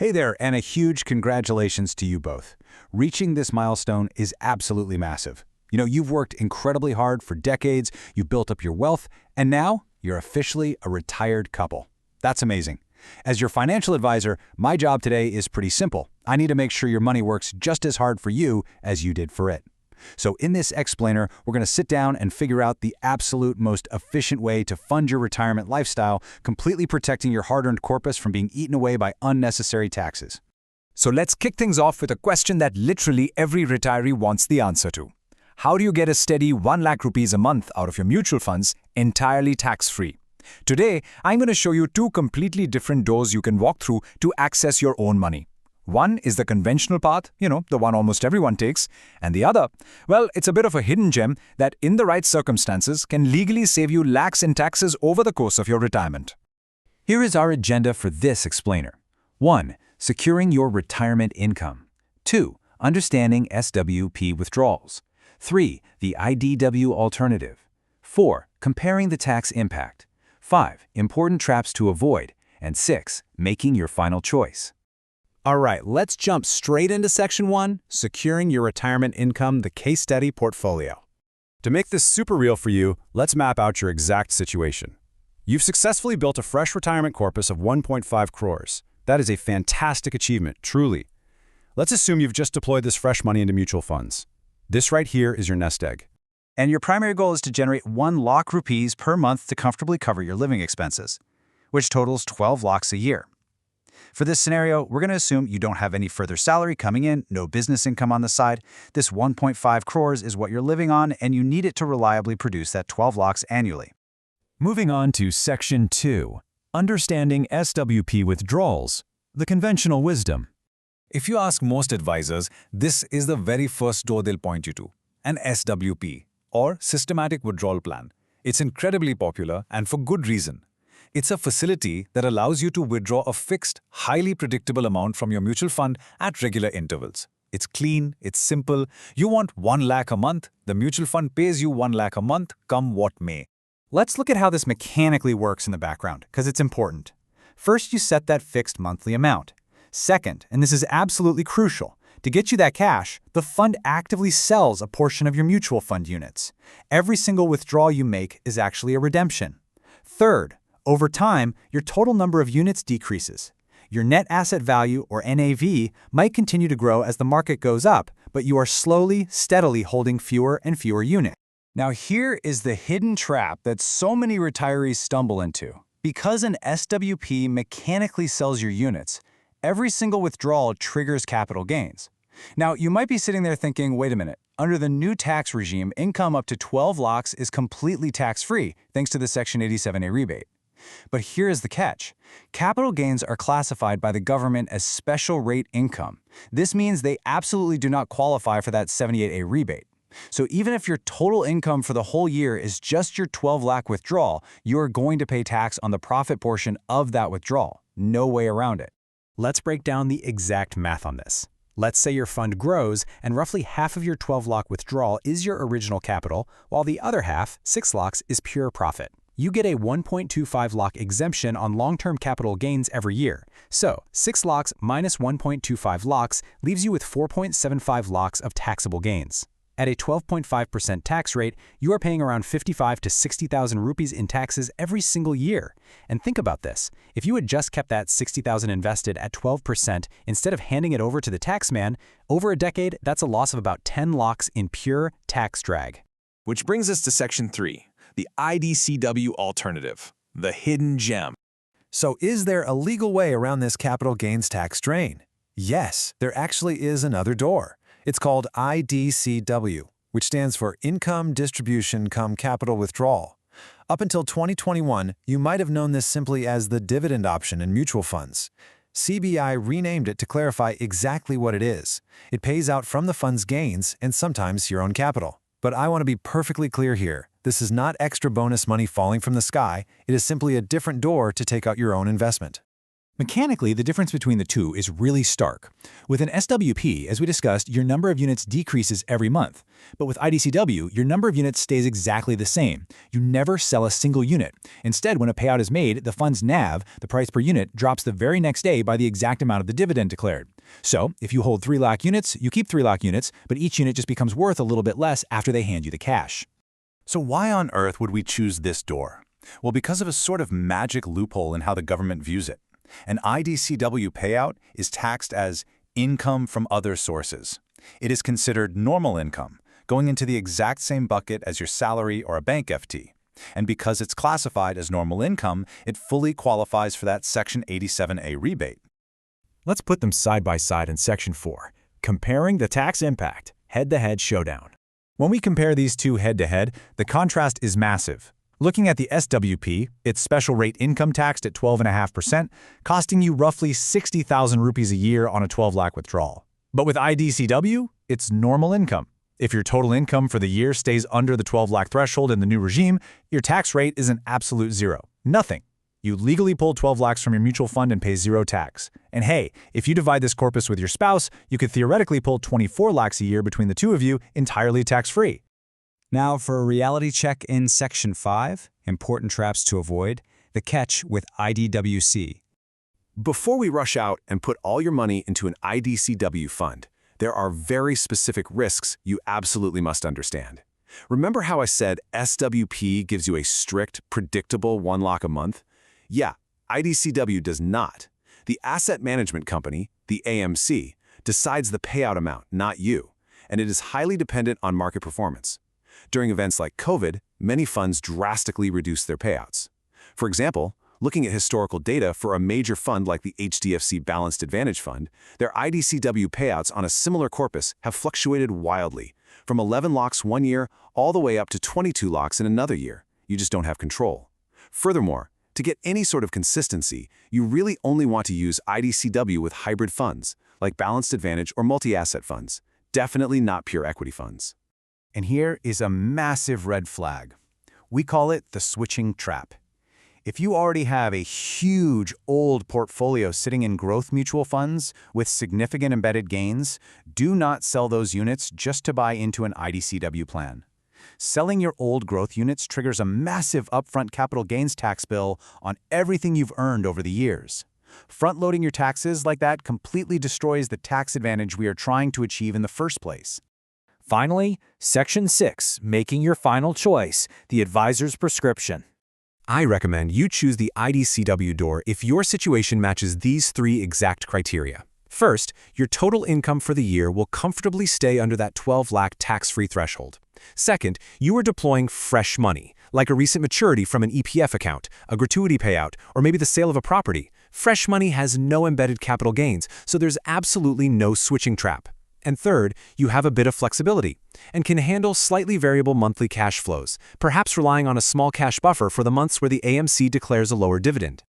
Hey there, and a huge congratulations to you both. Reaching this milestone is absolutely massive. You've worked incredibly hard for decades, you've built up your wealth, and now you're officially a retired couple. That's amazing. As your financial advisor, my job today is pretty simple. I need to make sure your money works just as hard for you as you did for it. So in this explainer, we're going to sit down and figure out the absolute most efficient way to fund your retirement lifestyle, completely protecting your hard-earned corpus from being eaten away by unnecessary taxes. So let's kick things off with a question that literally every retiree wants the answer to. How do you get a steady 1 lakh rupees a month out of your mutual funds entirely tax-free? Today, I'm going to show you two completely different doors you can walk through to access your own money. One is the conventional path, the one almost everyone takes, and the other, well, it's a bit of a hidden gem that in the right circumstances can legally save you lakhs in taxes over the course of your retirement. Here is our agenda for this explainer. 1. Securing your retirement income. 2. Understanding SWP withdrawals. 3. The IDW alternative. 4. Comparing the tax impact. 5. Important traps to avoid. And 6. Making your final choice. All right, let's jump straight into Section 1, Securing Your Retirement Income, the Case Study Portfolio. To make this super real for you, let's map out your exact situation. You've successfully built a fresh retirement corpus of 1.5 crores. That is a fantastic achievement, truly. Let's assume you've just deployed this fresh money into mutual funds. This right here is your nest egg. And your primary goal is to generate 1 lakh rupees per month to comfortably cover your living expenses, which totals 12 lakhs a year. For this scenario, we're going to assume you don't have any further salary coming in, no business income on the side. This 1.5 crores is what you're living on, and you need it to reliably produce that 12 lakhs annually. Moving on to Section 2, Understanding SWP Withdrawals, the Conventional Wisdom. If you ask most advisors, this is the very first door they'll point you to, an SWP, or Systematic Withdrawal Plan. It's incredibly popular, and for good reason. It's a facility that allows you to withdraw a fixed, highly predictable amount from your mutual fund at regular intervals. It's clean, it's simple. You want 1 lakh a month, the mutual fund pays you 1 lakh a month, come what may. Let's look at how this mechanically works in the background, because it's important. First, you set that fixed monthly amount. Second, and this is absolutely crucial, to get you that cash, the fund actively sells a portion of your mutual fund units. Every single withdrawal you make is actually a redemption. Third, over time, your total number of units decreases. Your net asset value, or NAV, might continue to grow as the market goes up, but you are slowly, steadily holding fewer and fewer units. Now here is the hidden trap that so many retirees stumble into. Because an SWP mechanically sells your units, every single withdrawal triggers capital gains. Now, you might be sitting there thinking, wait a minute, under the new tax regime, income up to 12 lakhs is completely tax-free, thanks to the Section 87A rebate. But here is the catch. Capital gains are classified by the government as special rate income. This means they absolutely do not qualify for that 78A rebate. So even if your total income for the whole year is just your 12 lakh withdrawal, you are going to pay tax on the profit portion of that withdrawal. No way around it. Let's break down the exact math on this. Let's say your fund grows and roughly half of your 12 lakh withdrawal is your original capital, while the other half, 6 lakhs, is pure profit. You get a 1.25 lakh exemption on long-term capital gains every year. So 6 lakhs minus 1.25 lakhs leaves you with 4.75 lakhs of taxable gains. At a 12.5% tax rate, you are paying around 55 to 60,000 rupees in taxes every single year. And think about this. If you had just kept that 60,000 invested at 12% instead of handing it over to the taxman, over a decade, that's a loss of about 10 lakhs in pure tax drag. Which brings us to Section 3, the IDCW alternative, the hidden gem. So is there a legal way around this capital gains tax drain? Yes, there actually is another door. It's called IDCW, which stands for Income Distribution Cum Capital Withdrawal. Up until 2021, you might have known this simply as the dividend option in mutual funds. CBI renamed it to clarify exactly what it is. It pays out from the fund's gains and sometimes your own capital. But I want to be perfectly clear here. This is not extra bonus money falling from the sky. It is simply a different door to take out your own investment. Mechanically, the difference between the two is really stark. With an SWP, as we discussed, your number of units decreases every month. But with IDCW, your number of units stays exactly the same. You never sell a single unit. Instead, when a payout is made, the fund's NAV, the price per unit, drops the very next day by the exact amount of the dividend declared. So, if you hold 3 lakh units, you keep 3 lakh units, but each unit just becomes worth a little bit less after they hand you the cash. So why on earth would we choose this door? Well, because of a sort of magic loophole in how the government views it. An IDCW payout is taxed as income from other sources. It is considered normal income, going into the exact same bucket as your salary or a bank FT. And because it's classified as normal income, it fully qualifies for that Section 87A rebate. Let's put them side by side in Section 4, comparing the tax impact, head-to-head showdown. When we compare these two head-to-head, the contrast is massive. Looking at the SWP, it's special rate income taxed at 12.5%, costing you roughly 60,000 rupees a year on a 12 lakh withdrawal. But with IDCW, it's normal income. If your total income for the year stays under the 12 lakh threshold in the new regime, your tax rate is an absolute zero. Nothing. You legally pull 12 lakhs from your mutual fund and pay zero tax. And hey, if you divide this corpus with your spouse, you could theoretically pull 24 lakhs a year between the two of you entirely tax-free. Now for a reality check in Section 5, important traps to avoid, the catch with IDWC. Before we rush out and put all your money into an IDCW fund, there are very specific risks you absolutely must understand. Remember how I said SWP gives you a strict, predictable 1 lakh a month? Yeah, IDCW does not. The asset management company, the AMC, decides the payout amount, not you, and it is highly dependent on market performance. During events like COVID, many funds drastically reduce their payouts. For example, looking at historical data for a major fund like the HDFC Balanced Advantage Fund, their IDCW payouts on a similar corpus have fluctuated wildly, from 11 lakhs one year all the way up to 22 lakhs in another year. You just don't have control. Furthermore, to get any sort of consistency, you really only want to use IDCW with hybrid funds, like Balanced Advantage or multi-asset funds, definitely not pure equity funds. And here is a massive red flag. We call it the switching trap. If you already have a huge old portfolio sitting in growth mutual funds with significant embedded gains, do not sell those units just to buy into an IDCW plan. Selling your old growth units triggers a massive upfront capital gains tax bill on everything you've earned over the years. Front-loading your taxes like that completely destroys the tax advantage we are trying to achieve in the first place. Finally, Section 6, making your final choice, the advisor's prescription. I recommend you choose the IDCW door if your situation matches these 3 exact criteria. First, your total income for the year will comfortably stay under that 12 lakh tax-free threshold. Second, you are deploying fresh money, like a recent maturity from an EPF account, a gratuity payout, or maybe the sale of a property. Fresh money has no embedded capital gains, so there's absolutely no switching trap. And third, you have a bit of flexibility and can handle slightly variable monthly cash flows, perhaps relying on a small cash buffer for the months where the AMC declares a lower dividend.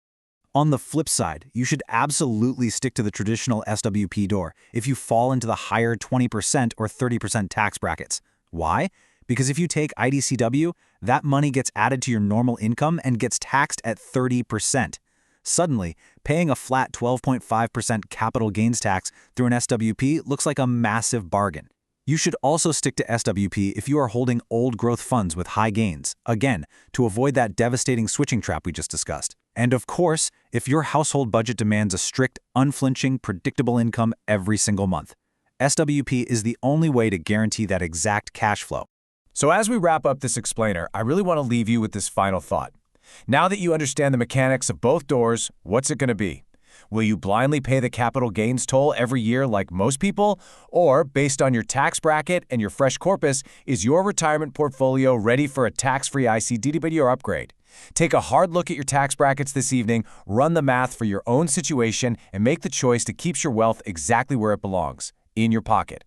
On the flip side, you should absolutely stick to the traditional SWP door if you fall into the higher 20% or 30% tax brackets. Why? Because if you take IDCW, that money gets added to your normal income and gets taxed at 30%. Suddenly, paying a flat 12.5% capital gains tax through an SWP looks like a massive bargain. You should also stick to SWP if you are holding old growth funds with high gains, again, to avoid that devastating switching trap we just discussed. And of course, if your household budget demands a strict, unflinching, predictable income every single month. SWP is the only way to guarantee that exact cash flow. So as we wrap up this explainer, I really want to leave you with this final thought. Now that you understand the mechanics of both doors, what's it going to be? Will you blindly pay the capital gains toll every year like most people? Or, based on your tax bracket and your fresh corpus, is your retirement portfolio ready for a tax-free IDCW or upgrade? Take a hard look at your tax brackets this evening, run the math for your own situation, and make the choice that keeps your wealth exactly where it belongs, in your pocket.